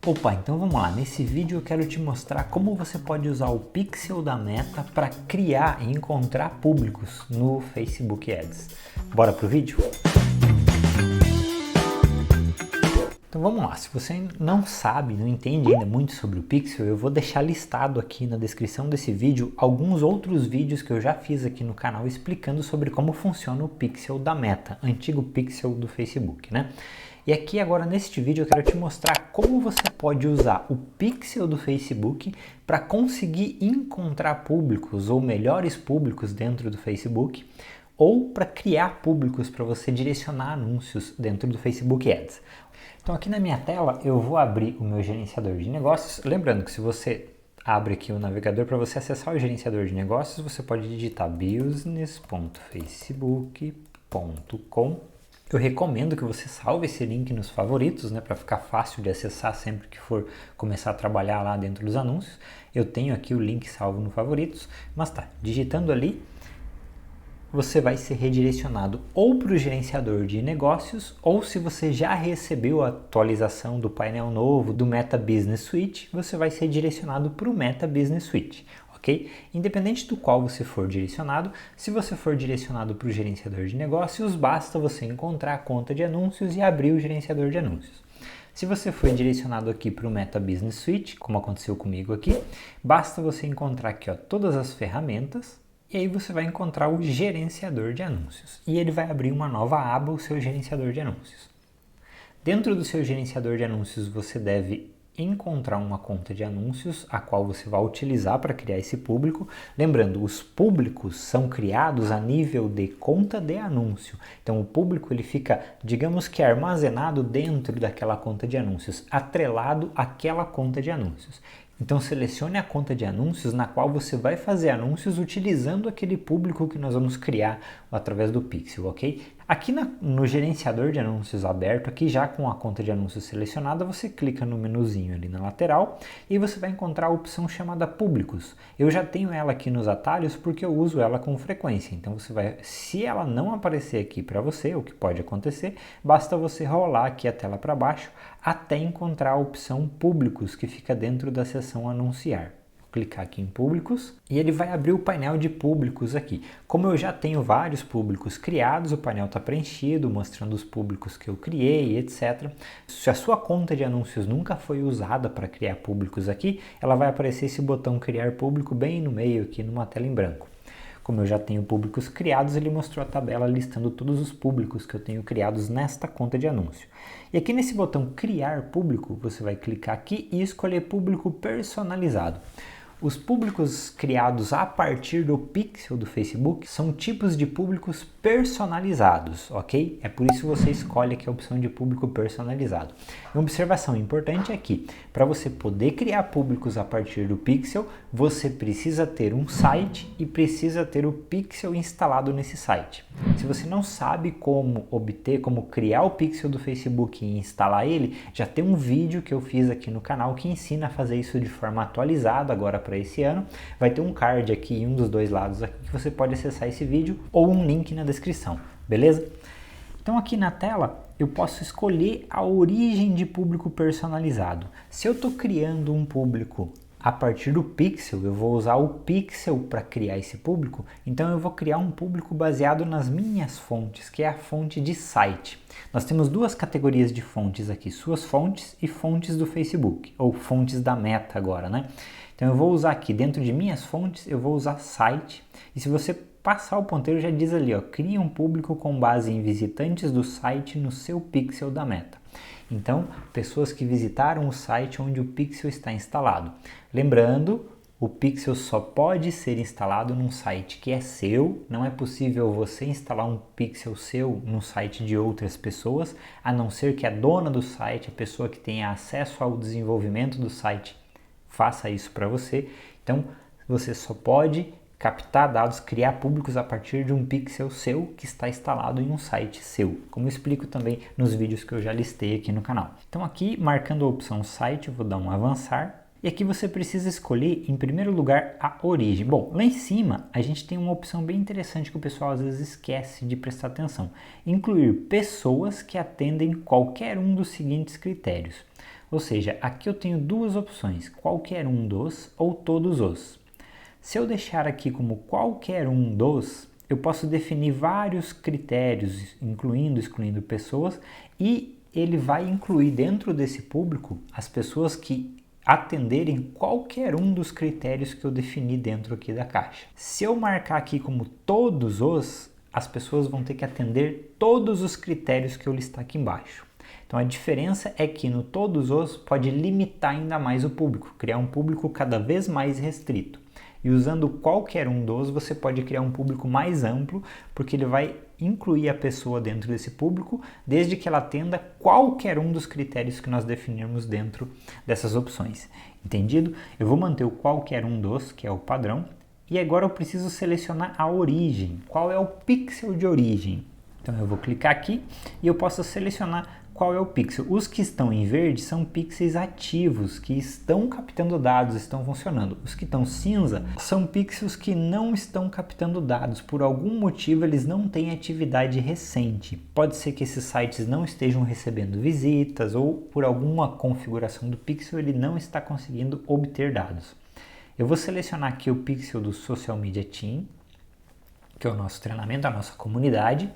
Opa, então vamos lá. Nesse vídeo eu quero te mostrar como você pode usar o pixel da Meta para criar e encontrar públicos no Facebook Ads. Bora pro vídeo? Então vamos lá, se você não sabe, não entende ainda muito sobre o pixel, eu vou deixar listado aqui na descrição desse vídeo alguns outros vídeos que eu já fiz aqui no canal explicando sobre como funciona o pixel da Meta, antigo pixel do Facebook, né? E aqui agora neste vídeo eu quero te mostrar como você pode usar o pixel do Facebook para conseguir encontrar públicos ou melhores públicos dentro do Facebook ou para criar públicos para você direcionar anúncios dentro do Facebook Ads. Então aqui na minha tela eu vou abrir o meu gerenciador de negócios, lembrando que se você abre aqui o navegador para você acessar o gerenciador de negócios, você pode digitar business.facebook.com. Eu recomendo que você salve esse link nos favoritos, né, para ficar fácil de acessar sempre que for começar a trabalhar lá dentro dos anúncios. Eu tenho aqui o link salvo no favoritos, mas tá, digitando ali, você vai ser redirecionado ou para o gerenciador de negócios, ou se você já recebeu a atualização do painel novo do Meta Business Suite, você vai ser direcionado para o Meta Business Suite. Okay? Independente do qual você for direcionado, se você for direcionado para o gerenciador de negócios, basta você encontrar a conta de anúncios e abrir o gerenciador de anúncios. Se você for direcionado aqui para o Meta Business Suite, como aconteceu comigo aqui, basta você encontrar aqui todas as ferramentas e aí você vai encontrar o gerenciador de anúncios e ele vai abrir uma nova aba, o seu gerenciador de anúncios. Dentro do seu gerenciador de anúncios você deve encontrar uma conta de anúncios a qual você vai utilizar para criar esse público. Lembrando, os públicos são criados a nível de conta de anúncio. Então o público ele fica, digamos que armazenado dentro daquela conta de anúncios, atrelado àquela conta de anúncios. Então selecione a conta de anúncios na qual você vai fazer anúncios utilizando aquele público que nós vamos criar através do pixel, ok? Aqui no gerenciador de anúncios aberto, aqui já com a conta de anúncios selecionada, você clica no menuzinho ali na lateral e você vai encontrar a opção chamada públicos. Eu já tenho ela aqui nos atalhos porque eu uso ela com frequência. Então você vai, se ela não aparecer aqui para você, o que pode acontecer, basta você rolar aqui a tela para baixo até encontrar a opção públicos que fica dentro da seção anunciar. Clicar aqui em públicos e ele vai abrir o painel de públicos aqui. Como eu já tenho vários públicos criados, o painel está preenchido, mostrando os públicos que eu criei, etc. Se a sua conta de anúncios nunca foi usada para criar públicos aqui, ela vai aparecer esse botão criar público bem no meio aqui numa tela em branco. Como eu já tenho públicos criados, ele mostrou a tabela listando todos os públicos que eu tenho criados nesta conta de anúncio. E aqui nesse botão criar público, você vai clicar aqui e escolher público personalizado. Os públicos criados a partir do pixel do Facebook são tipos de públicos personalizados, ok? É por isso que você escolhe aqui a opção de público personalizado. Uma observação importante é que, para você poder criar públicos a partir do pixel, você precisa ter um site e precisa ter o pixel instalado nesse site. Se você não sabe como obter, como criar o pixel do Facebook e instalar ele, já tem um vídeo que eu fiz aqui no canal que ensina a fazer isso de forma atualizada agora para esse ano. Vai ter um card aqui em um dos dois lados aqui que você pode acessar esse vídeo ou um link na descrição, beleza? Então aqui na tela eu posso escolher a origem de público personalizado. Se eu estou criando um público a partir do pixel, eu vou usar o pixel para criar esse público, então eu vou criar um público baseado nas minhas fontes, que é a fonte de site. Nós temos duas categorias de fontes aqui, suas fontes e fontes do Facebook, ou fontes da Meta agora, né? Então eu vou usar aqui, dentro de minhas fontes, eu vou usar site, e se você passar o ponteiro já diz ali, cria um público com base em visitantes do site no seu pixel da Meta. Então, pessoas que visitaram o site onde o pixel está instalado. Lembrando, o pixel só pode ser instalado num site que é seu, não é possível você instalar um pixel seu no site de outras pessoas, a não ser que a dona do site, a pessoa que tenha acesso ao desenvolvimento do site, faça isso para você. Então, você só pode captar dados, criar públicos a partir de um pixel seu que está instalado em um site seu, como eu explico também nos vídeos que eu já listei aqui no canal. Então aqui, marcando a opção site, eu vou dar um avançar, e aqui você precisa escolher, em primeiro lugar, a origem. Bom, lá em cima, a gente tem uma opção bem interessante que o pessoal às vezes esquece de prestar atenção. Incluir pessoas que atendem qualquer um dos seguintes critérios. Ou seja, aqui eu tenho duas opções, qualquer um dos ou todos os. Se eu deixar aqui como qualquer um dos, eu posso definir vários critérios, incluindo, excluindo pessoas, e ele vai incluir dentro desse público as pessoas que atenderem qualquer um dos critérios que eu defini dentro aqui da caixa. Se eu marcar aqui como todos os, as pessoas vão ter que atender todos os critérios que eu listar aqui embaixo. Então a diferença é que no todos os pode limitar ainda mais o público, criar um público cada vez mais restrito. E usando qualquer um dos, você pode criar um público mais amplo, porque ele vai incluir a pessoa dentro desse público, desde que ela atenda qualquer um dos critérios que nós definirmos dentro dessas opções. Entendido? Eu vou manter o qualquer um dos, que é o padrão, e agora eu preciso selecionar a origem. Qual é o pixel de origem? Então eu vou clicar aqui e eu posso selecionar qual é o pixel. Os que estão em verde são pixels ativos, que estão captando dados, estão funcionando. Os que estão cinza são pixels que não estão captando dados. Por algum motivo eles não têm atividade recente. Pode ser que esses sites não estejam recebendo visitas ou por alguma configuração do pixel ele não está conseguindo obter dados. Eu vou selecionar aqui o pixel do Social Media Team, que é o nosso treinamento, a nossa comunidade.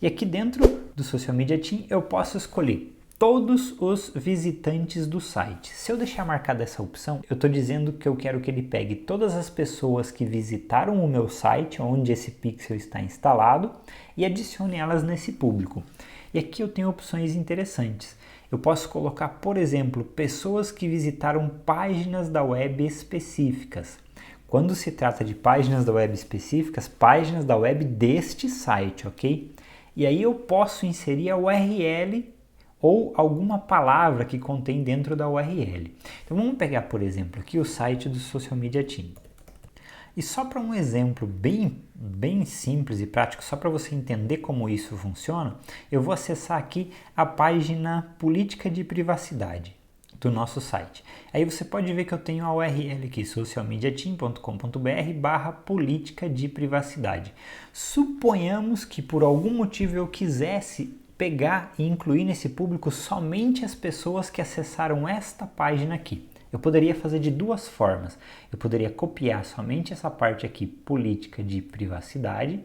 E aqui dentro do Social Media Team eu posso escolher todos os visitantes do site. Se eu deixar marcada essa opção, eu estou dizendo que eu quero que ele pegue todas as pessoas que visitaram o meu site, onde esse pixel está instalado, e adicione elas nesse público. E aqui eu tenho opções interessantes. Eu posso colocar, por exemplo, pessoas que visitaram páginas da web específicas. Quando se trata de páginas da web específicas, páginas da web deste site, ok? E aí eu posso inserir a URL ou alguma palavra que contém dentro da URL. Então vamos pegar, por exemplo, aqui o site do Social Media Team. E só para um exemplo bem simples e prático, só para você entender como isso funciona, eu vou acessar aqui a página Política de Privacidade do nosso site. Aí você pode ver que eu tenho a URL aqui, socialmediateam.com.br/política de privacidade. Suponhamos que por algum motivo eu quisesse pegar e incluir nesse público somente as pessoas que acessaram esta página aqui. Eu poderia fazer de duas formas. Eu poderia copiar somente essa parte aqui, política de privacidade,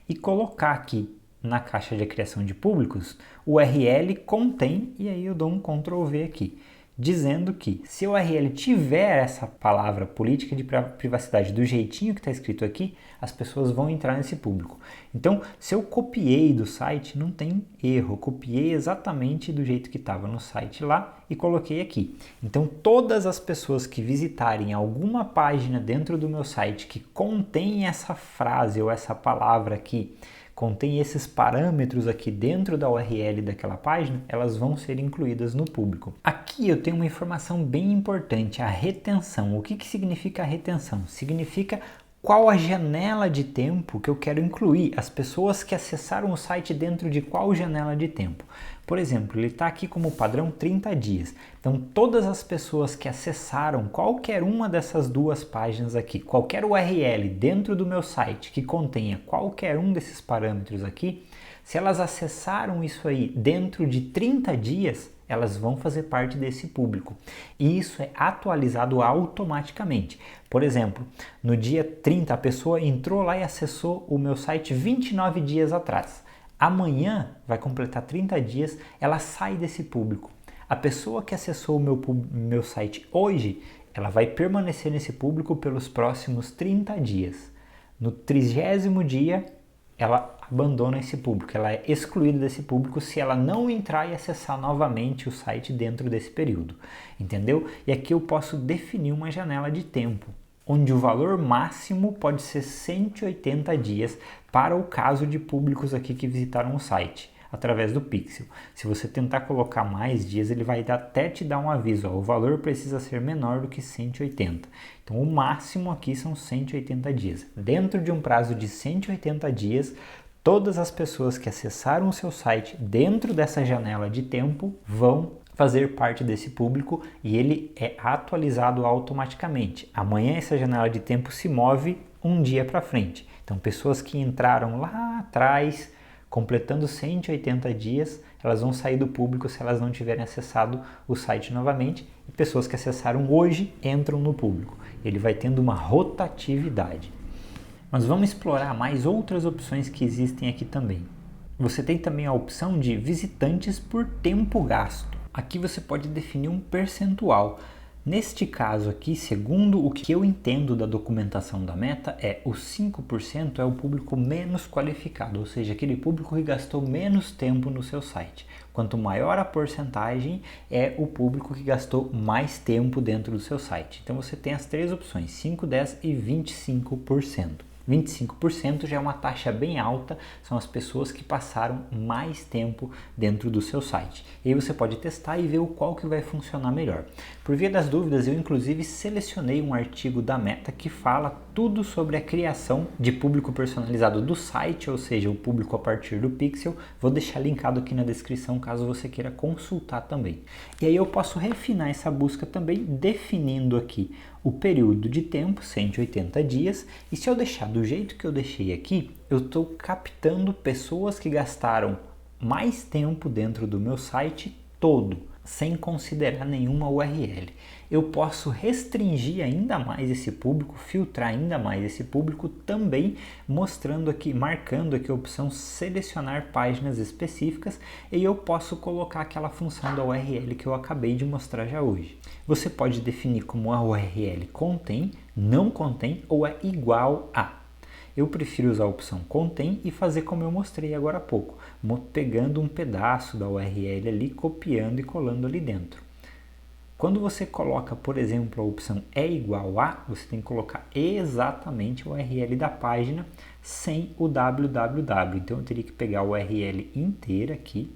e colocar aqui na caixa de criação de públicos, o URL contém, e aí eu dou um Ctrl V aqui, dizendo que se o URL tiver essa palavra política de privacidade do jeitinho que está escrito aqui, as pessoas vão entrar nesse público. Então, se eu copiei do site, não tem erro, eu copiei exatamente do jeito que estava no site lá e coloquei aqui. Então, todas as pessoas que visitarem alguma página dentro do meu site que contém essa frase ou essa palavra aqui, contém esses parâmetros aqui dentro da URL daquela página, elas vão ser incluídas no público. Aqui eu tenho uma informação bem importante, a retenção. O que significa a retenção? Significa qual a janela de tempo que eu quero incluir, as pessoas que acessaram o site dentro de qual janela de tempo. Por exemplo, ele está aqui como padrão 30 dias. Então, todas as pessoas que acessaram qualquer uma dessas duas páginas aqui, qualquer URL dentro do meu site que contenha qualquer um desses parâmetros aqui, se elas acessaram isso aí dentro de 30 dias, elas vão fazer parte desse público. E isso é atualizado automaticamente. Por exemplo, no dia 30, a pessoa entrou lá e acessou o meu site 29 dias atrás. Amanhã vai completar 30 dias, ela sai desse público. A pessoa que acessou o meu site hoje, ela vai permanecer nesse público pelos próximos 30 dias. No 30º dia, ela abandona esse público, ela é excluída desse público se ela não entrar e acessar novamente o site dentro desse período, entendeu? E aqui eu posso definir uma janela de tempo, onde o valor máximo pode ser 180 dias para o caso de públicos aqui que visitaram o site através do Pixel. Se você tentar colocar mais dias, ele vai até te dar um aviso, ó, o valor precisa ser menor do que 180. Então o máximo aqui são 180 dias. Dentro de um prazo de 180 dias, todas as pessoas que acessaram o seu site dentro dessa janela de tempo vão fazer parte desse público e ele é atualizado automaticamente. Amanhã essa janela de tempo se move um dia para frente. Então pessoas que entraram lá atrás Completando 180 dias, elas vão sair do público se elas não tiverem acessado o site novamente, e pessoas que acessaram hoje entram no público. Ele vai tendo uma rotatividade. Mas vamos explorar mais outras opções que existem aqui também. Você tem também a opção de visitantes por tempo gasto. Aqui você pode definir um percentual. Neste caso aqui, segundo o que eu entendo da documentação da Meta, os 5% é o público menos qualificado, ou seja, aquele público que gastou menos tempo no seu site. Quanto maior a porcentagem, é o público que gastou mais tempo dentro do seu site. Então você tem as três opções, 5%, 10% e 25%. 25% já é uma taxa bem alta, são as pessoas que passaram mais tempo dentro do seu site. E aí você pode testar e ver qual que vai funcionar melhor. Por via das dúvidas, eu inclusive selecionei um artigo da Meta que fala tudo sobre a criação de público personalizado do site, ou seja, o público a partir do pixel. Vou deixar linkado aqui na descrição caso você queira consultar também. E aí eu posso refinar essa busca também definindo aqui o período de tempo, 180 dias, e se eu deixar do jeito que eu deixei aqui, eu estou captando pessoas que gastaram mais tempo dentro do meu site todo, sem considerar nenhuma URL. Eu posso restringir ainda mais esse público, filtrar ainda mais esse público, também mostrando aqui, marcando aqui a opção selecionar páginas específicas, e eu posso colocar aquela função da URL que eu acabei de mostrar já hoje. Você pode definir como a URL contém, não contém ou é igual a. Eu prefiro usar a opção contém e fazer como eu mostrei agora há pouco, pegando um pedaço da URL ali, copiando e colando ali dentro. Quando você coloca, por exemplo, a opção é igual a, você tem que colocar exatamente a URL da página sem o www. Então eu teria que pegar a URL inteira aqui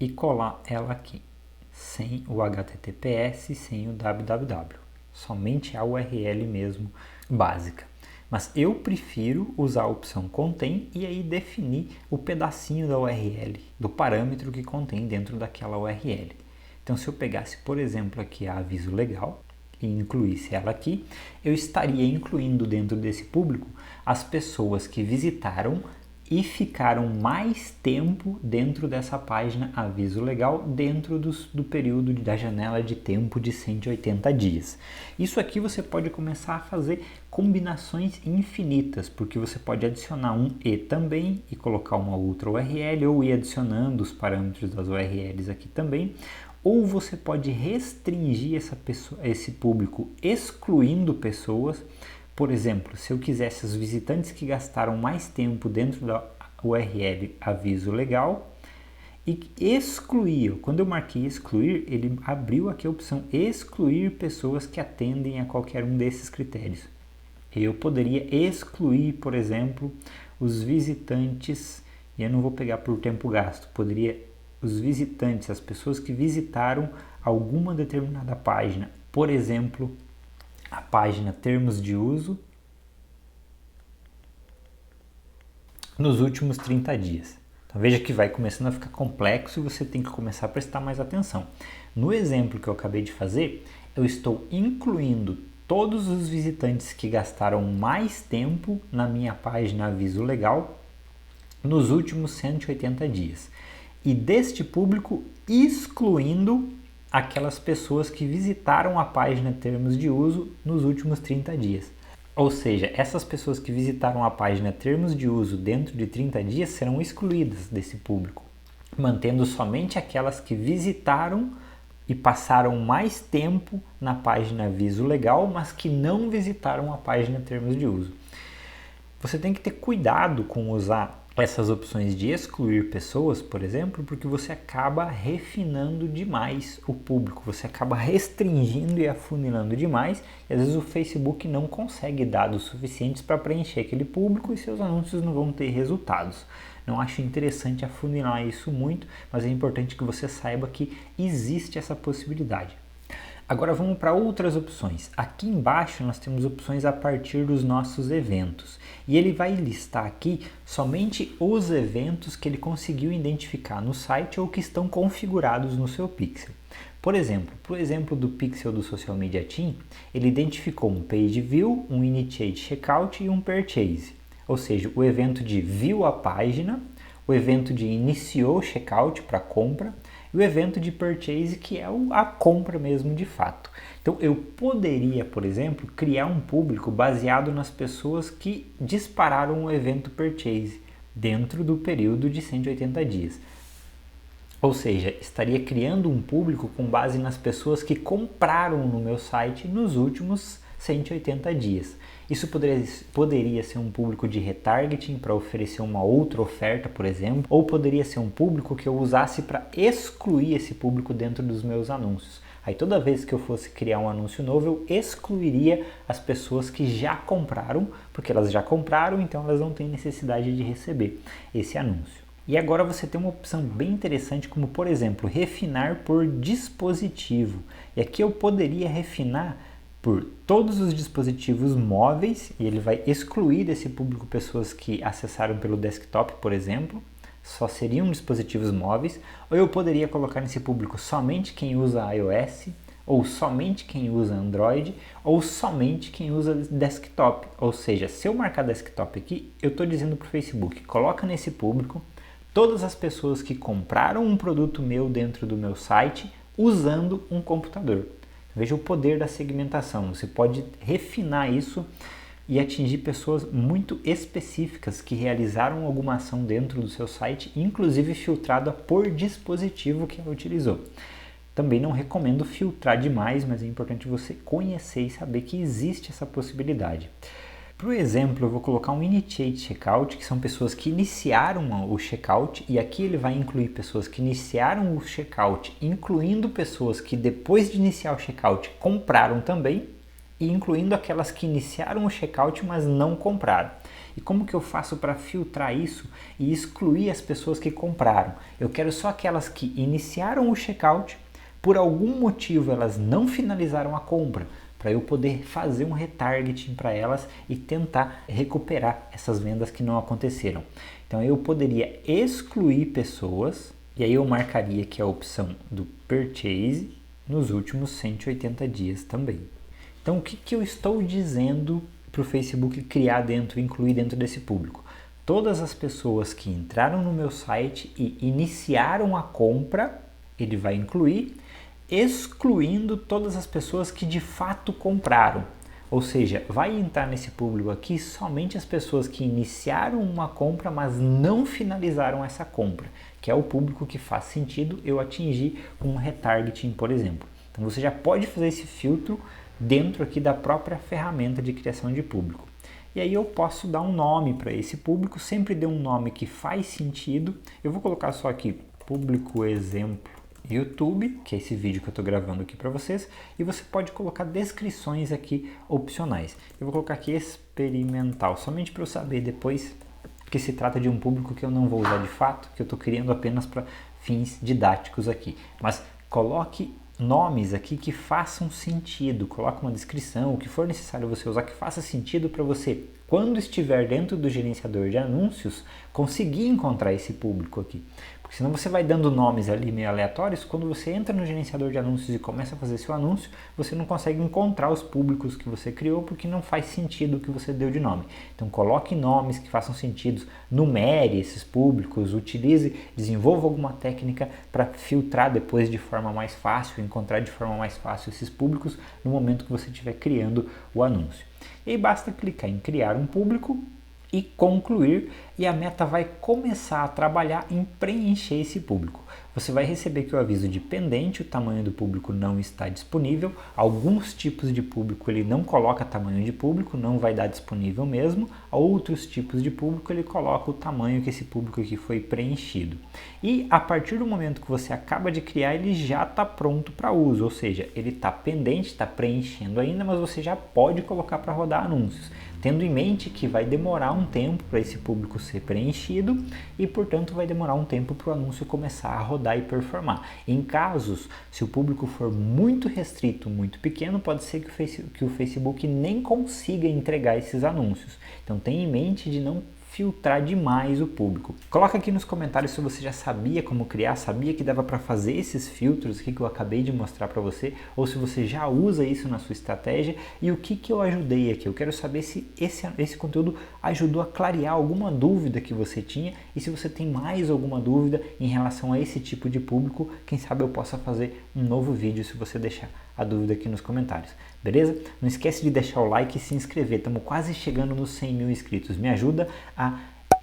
e colar ela aqui, sem o HTTPS, sem o www. Somente a URL mesmo básica. Mas eu prefiro usar a opção contém e aí definir o pedacinho da URL, do parâmetro que contém dentro daquela URL. Então se eu pegasse, por exemplo, aqui a aviso legal e incluísse ela aqui, eu estaria incluindo dentro desse público as pessoas que visitaram e ficaram mais tempo dentro dessa página aviso legal dentro do período da janela de tempo de 180 dias. Isso aqui você pode começar a fazer combinações infinitas, porque você pode adicionar um e também e colocar uma outra URL, ou ir adicionando os parâmetros das URLs aqui também, ou você pode restringir esse público excluindo pessoas. Por exemplo, se eu quisesse os visitantes que gastaram mais tempo dentro da URL aviso legal e excluir, quando eu marquei excluir, ele abriu aqui a opção excluir pessoas que atendem a qualquer um desses critérios. Eu poderia excluir, por exemplo, os visitantes, e eu não vou pegar por tempo gasto, poderia os visitantes, as pessoas que visitaram alguma determinada página, por exemplo, a página termos de uso nos últimos 30 dias. Então veja que vai começando a ficar complexo e você tem que começar a prestar mais atenção. No exemplo que eu acabei de fazer, eu estou incluindo todos os visitantes que gastaram mais tempo na minha página aviso legal nos últimos 180 dias. E deste público excluindo aquelas pessoas que visitaram a página termos de uso nos últimos 30 dias. Ou seja, essas pessoas que visitaram a página termos de uso dentro de 30 dias serão excluídas desse público, mantendo somente aquelas que visitaram e passaram mais tempo na página aviso legal, mas que não visitaram a página termos de uso. Você tem que ter cuidado com usar essas opções de excluir pessoas, por exemplo, porque você acaba refinando demais o público, você acaba restringindo e afunilando demais, e às vezes o Facebook não consegue dados suficientes para preencher aquele público e seus anúncios não vão ter resultados. Não acho interessante afunilar isso muito, mas é importante que você saiba que existe essa possibilidade. Agora vamos para outras opções. Aqui embaixo nós temos opções a partir dos nossos eventos. E ele vai listar aqui somente os eventos que ele conseguiu identificar no site ou que estão configurados no seu pixel. Por exemplo do pixel do Social Media Team, ele identificou um Page View, um Initiate Checkout e um Purchase. ou seja, o evento de viu a página, o evento de iniciou o checkout para compra e o evento de purchase, que é a compra mesmo de fato. Então eu poderia, por exemplo, criar um público baseado nas pessoas que dispararam o evento purchase dentro do período de 180 dias. Ou seja, estaria criando um público com base nas pessoas que compraram no meu site nos últimos 180 dias. Isso poderia ser um público de retargeting para oferecer uma outra oferta, por exemplo, ou poderia ser um público que eu usasse para excluir esse público dentro dos meus anúncios. Aí toda vez que eu fosse criar um anúncio novo, eu excluiria as pessoas que já compraram, porque elas já compraram, então elas não têm necessidade de receber esse anúncio. E agora você tem uma opção bem interessante, como por exemplo, refinar por dispositivo. E aqui eu poderia refinar por todos os dispositivos móveis, e ele vai excluir desse público pessoas que acessaram pelo desktop, por exemplo, só seriam dispositivos móveis, ou eu poderia colocar nesse público somente quem usa iOS, ou somente quem usa Android, ou somente quem usa desktop. Ou seja, se eu marcar desktop aqui, eu estou dizendo para o Facebook, coloca nesse público todas as pessoas que compraram um produto meu dentro do meu site usando um computador. Veja o poder da segmentação. Você pode refinar isso e atingir pessoas muito específicas que realizaram alguma ação dentro do seu site, inclusive filtrada por dispositivo que ela utilizou. Também não recomendo filtrar demais, mas é importante você conhecer e saber que existe essa possibilidade. Por exemplo, eu vou colocar um Initiate Checkout, que são pessoas que iniciaram o checkout, e aqui ele vai incluir pessoas que iniciaram o checkout, incluindo pessoas que depois de iniciar o checkout compraram também, e incluindo aquelas que iniciaram o checkout, mas não compraram. E como que eu faço para filtrar isso e excluir as pessoas que compraram? Eu quero só aquelas que iniciaram o checkout, por algum motivo elas não finalizaram a compra, para eu poder fazer um retargeting para elas e tentar recuperar essas vendas que não aconteceram. Então eu poderia excluir pessoas, e aí eu marcaria que é a opção do Purchase nos últimos 180 dias também. Então o que eu estou dizendo para o Facebook criar incluir dentro desse público? Todas as pessoas que entraram no meu site e iniciaram a compra, ele vai incluir, excluindo todas as pessoas que de fato compraram. Ou seja, vai entrar nesse público aqui somente as pessoas que iniciaram uma compra, mas não finalizaram essa compra, que é o público que faz sentido eu atingir com um retargeting, por exemplo. Então você já pode fazer esse filtro dentro aqui da própria ferramenta de criação de público. E aí eu posso dar um nome para esse público, sempre dê um nome que faz sentido. Eu vou colocar só aqui, público exemplo YouTube, que é esse vídeo que eu estou gravando aqui para vocês, e você pode colocar descrições aqui opcionais. Eu vou colocar aqui experimental, somente para eu saber depois que se trata de um público que eu não vou usar de fato, que eu estou criando apenas para fins didáticos aqui. Mas coloque nomes aqui que façam sentido, coloque uma descrição, o que for necessário você usar que faça sentido para você, quando estiver dentro do gerenciador de anúncios, conseguir encontrar esse público aqui. Porque senão você vai dando nomes ali meio aleatórios, quando você entra no gerenciador de anúncios e começa a fazer seu anúncio, você não consegue encontrar os públicos que você criou porque não faz sentido o que você deu de nome. Então coloque nomes que façam sentido, numere esses públicos, desenvolva alguma técnica para filtrar depois de forma mais fácil, encontrar de forma mais fácil esses públicos no momento que você estiver criando o anúncio. E aí basta clicar em criar um público e concluir, e a meta vai começar a trabalhar em preencher esse público. Você vai receber aqui o aviso de pendente, o tamanho do público não está disponível. Alguns tipos de público ele não coloca tamanho de público, não vai dar disponível mesmo. Outros tipos de público ele coloca o tamanho que esse público aqui foi preenchido. E a partir do momento que você acaba de criar, ele já está pronto para uso, ou seja, ele está pendente, está preenchendo ainda, mas você já pode colocar para rodar anúncios, tendo em mente que vai demorar um tempo para esse público ser preenchido e, portanto, vai demorar um tempo para o anúncio começar a rodar e performar. Em casos, se o público for muito restrito, muito pequeno, pode ser que o Facebook nem consiga entregar esses anúncios. Então, tenha em mente de não filtrar demais o público. Coloca aqui nos comentários se você já sabia como criar, sabia que dava para fazer esses filtros aqui que eu acabei de mostrar para você, ou se você já usa isso na sua estratégia e o que eu ajudei aqui. Eu quero saber se esse conteúdo ajudou a clarear alguma dúvida que você tinha e se você tem mais alguma dúvida em relação a esse tipo de público, quem sabe eu possa fazer um novo vídeo se você deixar a dúvida aqui nos comentários, beleza? Não esquece de deixar o like e se inscrever, estamos quase chegando nos 100 mil inscritos, me ajuda a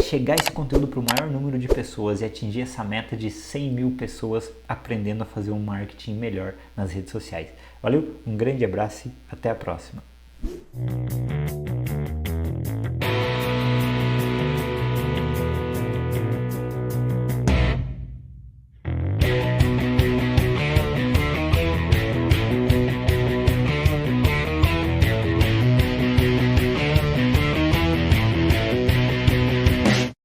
chegar esse conteúdo para o maior número de pessoas e atingir essa meta de 100 mil pessoas aprendendo a fazer um marketing melhor nas redes sociais. Valeu, um grande abraço e até a próxima!